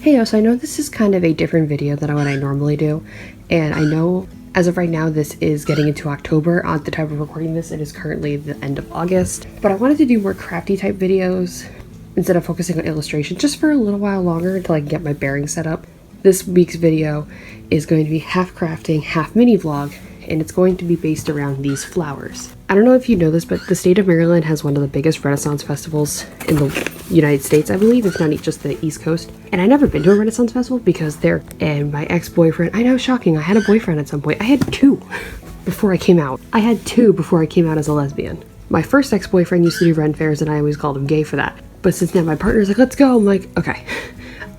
Hey, so I know this is kind of a different video than what I normally do, and I know as of right now this is getting into October. At the time of recording this, it is currently the end of August, but I wanted to do more crafty type videos instead of focusing on illustration just for a little while longer until I can get my bearings set up. This week's video is going to be half crafting, half mini vlog, and it's going to be based around these flowers. I don't know if you know this, but the state of Maryland has one of the biggest Renaissance festivals in the United States, I believe, if not just the East Coast. And I've never been to a Renaissance festival because and my ex-boyfriend, I know, shocking, I had a boyfriend at some point. I had two before I came out. I had two before I came out as a lesbian. My first ex-boyfriend used to do REN fairs and I always called him gay for that. But since now my partner's like, let's go, I'm like, okay.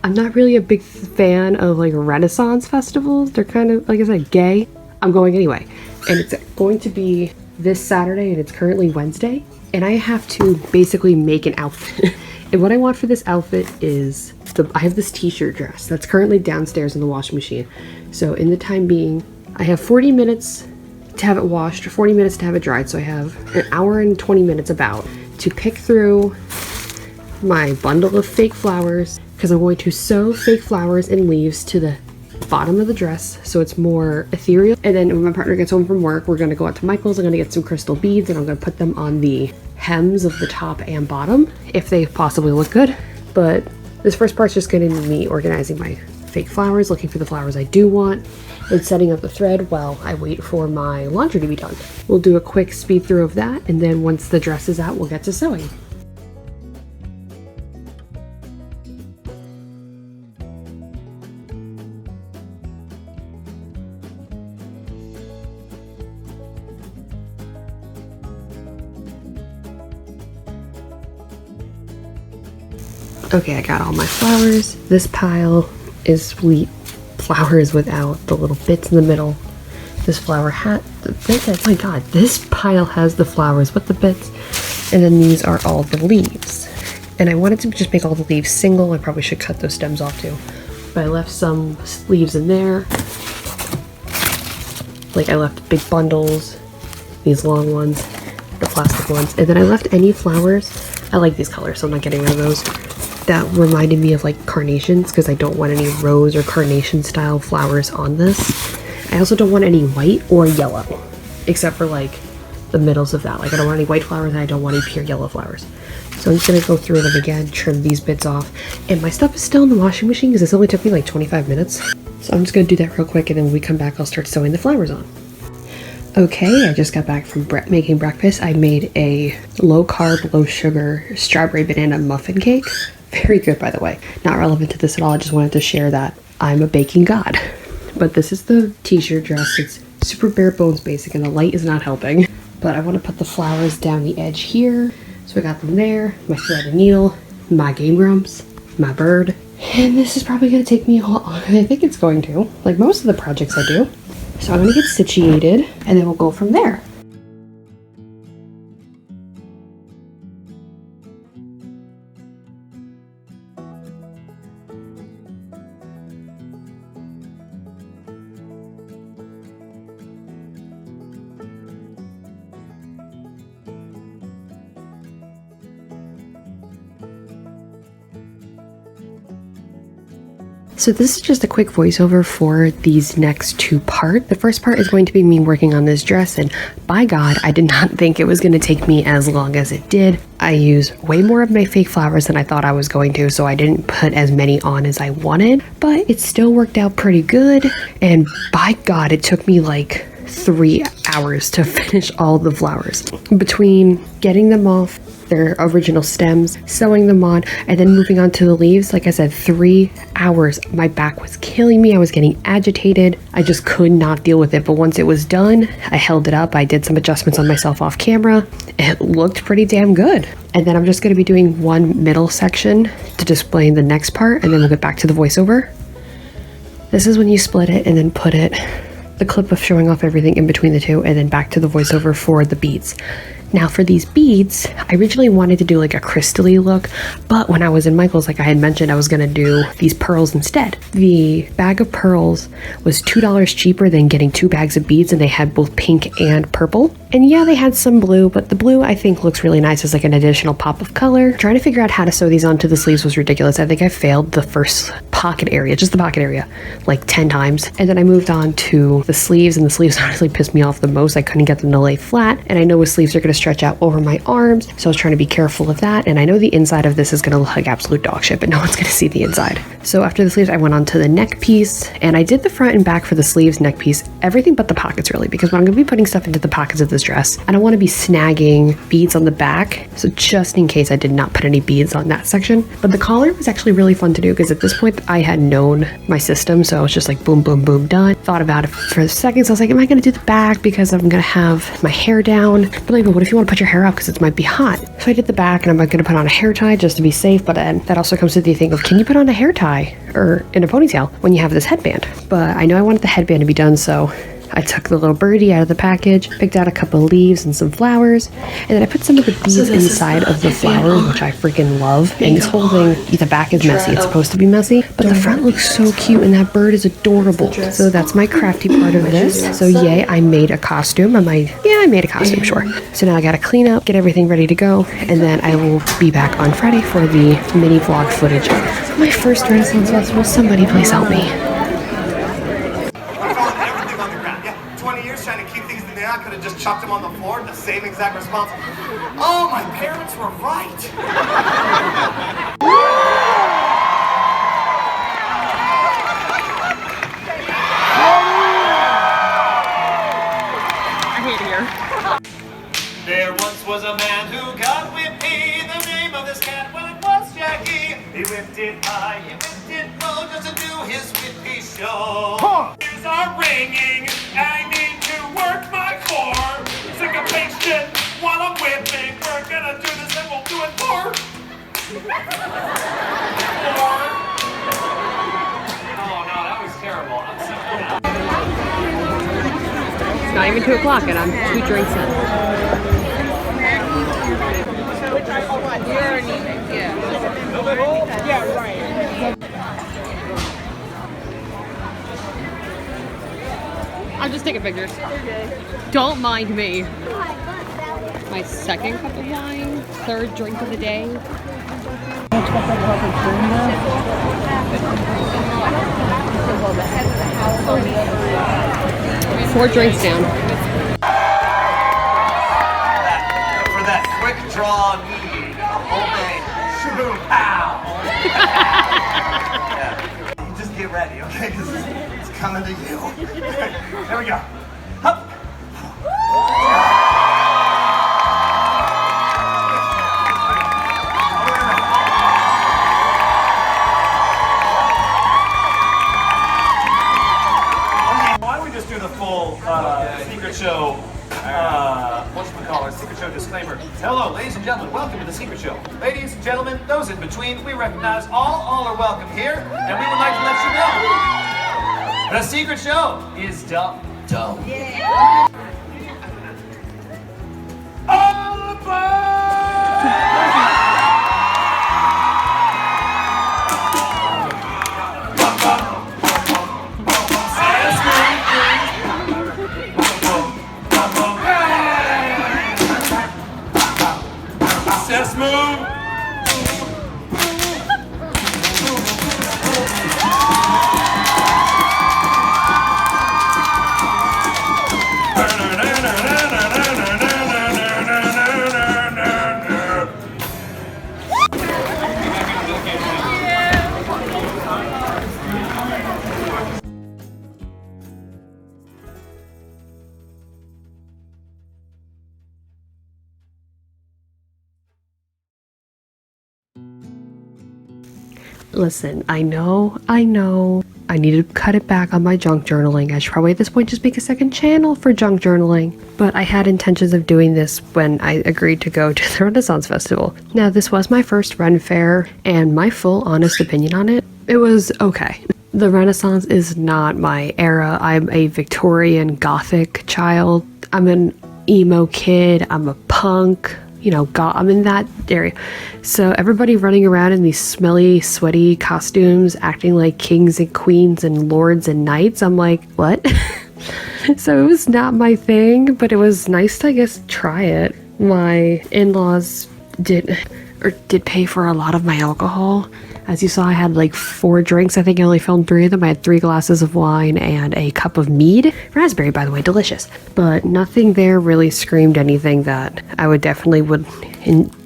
I'm not really a big fan of like Renaissance festivals. They're kind of, like I said, gay. I'm going anyway. And it's going to be this Saturday and it's currently Wednesday. And I have to basically make an outfit. And what I want for this outfit is, I have this t-shirt dress that's currently downstairs in the washing machine. So in the time being, I have 40 minutes to have it washed, 40 minutes to have it dried. So I have an hour and 20 minutes about to pick through my bundle of fake flowers, because I'm going to sew fake flowers and leaves to the bottom of the dress so it's more ethereal. And then when my partner gets home from work, we're going to go out to Michael's. I'm going to get some crystal beads and I'm going to put them on the hems of the top and bottom if they possibly look good. But this first part's just going to be me organizing my fake flowers, looking for the flowers I do want, and setting up the thread while I wait for my laundry to be done. We'll do a quick speed through of that, and then once the dress is out, we'll get to sewing. Okay, I got all my flowers. This pile is sweet flowers without the little bits in the middle. This flower hat, oh my god, this pile has the flowers with the bits. And then these are all the leaves. And I wanted to just make all the leaves single. I probably should cut those stems off too. But I left some leaves in there. Like I left big bundles, these long ones, the plastic ones. And then I left any flowers. I like these colors, so I'm not getting rid of those. That reminded me of like carnations, because I don't want any rose or carnation style flowers on this. I also don't want any white or yellow, except for like the middles of that. Like I don't want any white flowers and I don't want any pure yellow flowers. So I'm just gonna go through them again, trim these bits off. And my stuff is still in the washing machine because this only took me like 25 minutes. So I'm just gonna do that real quick, and then when we come back, I'll start sewing the flowers on. Okay, I just got back from making breakfast. I made a low carb, low sugar strawberry banana muffin cake. Very good, by the way. Not relevant to this at all. I just wanted to share that I'm a baking god. But this is the t-shirt dress. It's super bare bones basic and the light is not helping. But I want to put the flowers down the edge here. So I got them there, my thread and needle, my Game Grumps, my bird. And this is probably going to take me a while. I think it's going to, like most of the projects I do. So I'm going to get situated and then we'll go from there. So this is just a quick voiceover for these next two parts. The first part is going to be me working on this dress, and by God, I did not think it was going to take me as long as it did. I used way more of my fake flowers than I thought I was going to, so I didn't put as many on as I wanted, but it still worked out pretty good. And by God, it took me like 3 hours to finish all the flowers. Between getting them off their original stems, sewing them on, and then moving on to the leaves, like I said, 3 hours. My back was killing me. I was getting agitated. I just could not deal with it. But once it was done, I held it up. I did some adjustments on myself off camera. It looked pretty damn good. And then I'm just going to be doing one middle section to display the next part, and then we'll get back to the voiceover. This is when you split it and then put it, the clip of showing off everything in between the two, and then back to the voiceover for the beads. Now for these beads, I originally wanted to do like a crystal-y look, but when I was in Michael's, like I had mentioned, I was gonna do these pearls instead. The bag of pearls was $2 cheaper than getting 2 bags of beads, and they had both pink and purple. And yeah, they had some blue, but the blue I think looks really nice as like an additional pop of color. Trying to figure out how to sew these onto the sleeves was ridiculous. I think I failed the first pocket area, just the pocket area, like 10 times. And then I moved on to the sleeves, and the sleeves honestly pissed me off the most. I couldn't get them to lay flat, and I know with sleeves they're going to stretch out over my arms, so I was trying to be careful of that. And I know the inside of this is going to look like absolute dog shit, but no one's going to see the inside. So after the sleeves, I went on to the neck piece, and I did the front and back for the sleeves, neck piece, everything but the pockets really, because when I'm going to be putting stuff into the pockets of this dress, I don't want to be snagging beads on the back. So just in case, I did not put any beads on that section. But the collar was actually really fun to do, because at this point I had known my system, so I was just like boom, boom, boom, done. Thought about it for a second, so I was like, am I going to do the back because I'm going to have my hair down? But like, what if you want to put your hair up because it might be hot? So I did the back, and I'm going to put on a hair tie just to be safe. But then that also comes to the thing of, can you put on a hair tie or in a ponytail when you have this headband? But I know I wanted the headband to be done, so I took the little birdie out of the package, picked out a couple of leaves and some flowers, and then I put some of the beads inside of the flowers, which I freaking love. And this whole thing, the back is messy. It's supposed to be messy, but the front looks so cute, and that bird is adorable. So that's my crafty part of this. So yay, I made a costume. I made a costume, sure. So now I gotta clean up, get everything ready to go, and then I will be back on Friday for the mini vlog footage of my first Renaissance festival. Somebody please help me. I could have just chucked them on the floor, the same exact response. Oh, my parents were right. I hate it here. There once was a man who got whippy. The name of this cat, well, it was Jackie. He whipped it high, he whipped it low, just to do his whippy show. Ears are ringing, I need to work my core. Syncopation while I'm whipping. We're gonna do this and we'll do it for. Oh no, that was terrible. I'm sorry. It's not even 2 o'clock, and I'm 2 drinks in. Yeah, right. I'm just taking pictures. Don't mind me. My second cup of wine, third drink of the day. 4 drinks down. For that quick draw meeting, homemade shaboom pow. Yeah. You just get ready, okay? Because it's coming to you. There we go. Hup. Why don't we just do the full secret show? Secret show disclaimer. Hello, ladies and gentlemen. Welcome to the secret show. Ladies and gentlemen, those in between, we recognize all are welcome here, and we would like to let you know the secret show is dumb. Yeah. Listen, I know, I need to cut it back on my junk journaling. I should probably at this point just make a second channel for junk journaling. But I had intentions of doing this when I agreed to go to the Renaissance Festival. Now, this was my first Ren fair, and my full honest opinion on it, it was okay. The Renaissance is not my era. I'm a Victorian Gothic child. I'm an emo kid. I'm a punk. You know, I'm in that area. So everybody running around in these smelly, sweaty costumes, acting like kings and queens and lords and knights. I'm like, what? So it was not my thing, but it was nice to, I guess, try it. My in-laws did pay for a lot of my alcohol. As you saw, I had like 4 drinks. I think I only filmed 3 of them. I had 3 glasses of wine and a cup of mead. Raspberry, by the way, delicious. But nothing there really screamed anything that I would definitely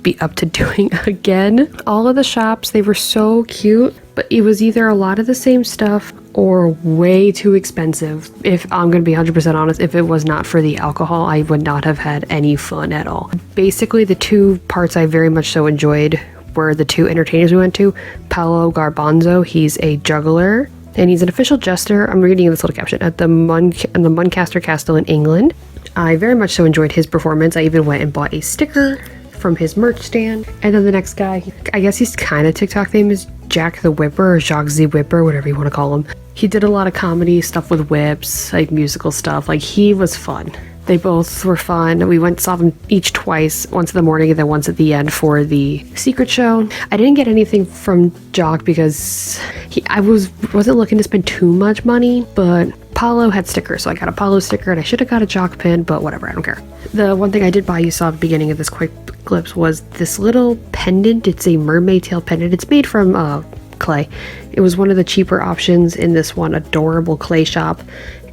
be up to doing again. All of the shops, they were so cute, but it was either a lot of the same stuff or way too expensive. If I'm gonna be 100% honest, if it was not for the alcohol, I would not have had any fun at all. Basically, the 2 parts I very much so enjoyed were the 2 entertainers we went to. Paolo Garbanzo, he's a juggler and he's an official jester. I'm reading this little caption at the Muncaster Castle in England. I very much so enjoyed his performance. I even went and bought a sticker from his merch stand. And then the next guy, I guess he's kind of TikTok famous, Jack the Whipper or Jacques the Whipper, whatever you want to call him. He did a lot of comedy stuff with whips, like musical stuff. Like, he was fun. They both were fun. We saw them each twice, once in the morning and then once at the end for the secret show. I didn't get anything from Jock because I wasn't looking to spend too much money, but Paulo had stickers, so I got a Paulo sticker and I should have got a Jock pin, but whatever, I don't care. The one thing I did buy, you saw at the beginning of this quick glimpse, was this little pendant. It's a mermaid tail pendant. It's made from clay. It was one of the cheaper options in this one adorable clay shop,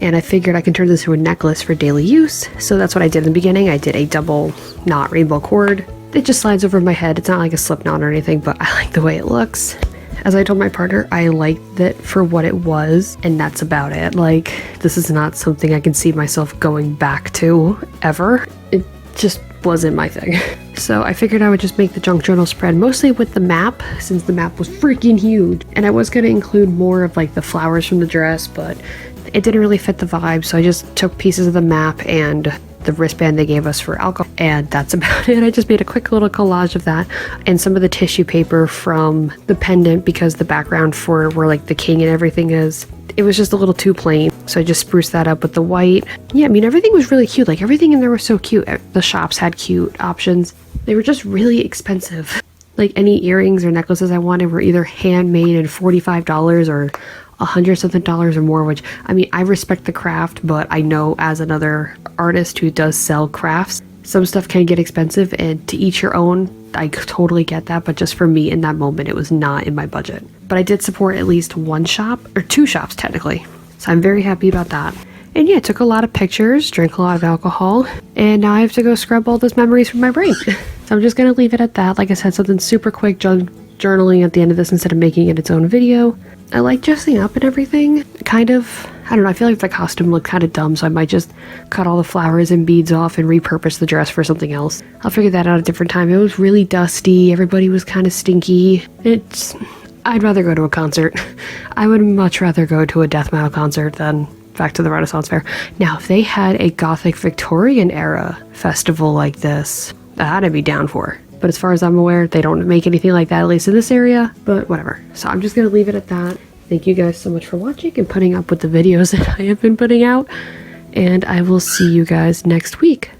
and I figured I can turn this into a necklace for daily use. So that's what I did in the beginning. I did a double knot rainbow cord. It just slides over my head. It's not like a slip knot or anything, but I like the way it looks. As I told my partner, I liked it for what it was, and that's about it. Like, this is not something I can see myself going back to ever. It just wasn't my thing. So I figured I would just make the junk journal spread mostly with the map, since the map was freaking huge. And I was going to include more of like the flowers from the dress, but it didn't really fit the vibe. So I just took pieces of the map and the wristband they gave us for alcohol, and that's about it. I just made a quick little collage of that and some of the tissue paper from the pendant, because the background for where like the king and everything is, it was just a little too plain. So I just spruced that up with the white. Yeah, I mean, everything was really cute. Like, everything in there was so cute. The shops had cute options. They were just really expensive. Like, any earrings or necklaces I wanted were either handmade and $45 or $100 something or more, which, I mean, I respect the craft, but I know as another artist who does sell crafts, some stuff can get expensive, and to each your own. I totally get that, but just for me in that moment, it was not in my budget. But I did support at least one shop, or 2 shops technically, so I'm very happy about that. And yeah, took a lot of pictures, drank a lot of alcohol, and now I have to go scrub all those memories from my brain. So I'm just gonna leave it at that. Like I said, something super quick, journaling at the end of this instead of making it its own video. I like dressing up and everything. Kind of, I don't know, I feel like the costume looked kind of dumb, so I might just cut all the flowers and beads off and repurpose the dress for something else. I'll figure that out at a different time. It was really dusty. Everybody was kind of stinky. I'd rather go to a concert. I would much rather go to a death metal concert than back to the Renaissance Fair. Now, if they had a Gothic Victorian era festival like this, that I'd be down for. But as far as I'm aware, they don't make anything like that, at least in this area, but whatever. So I'm just going to leave it at that. Thank you guys so much for watching and putting up with the videos that I have been putting out, and I will see you guys next week.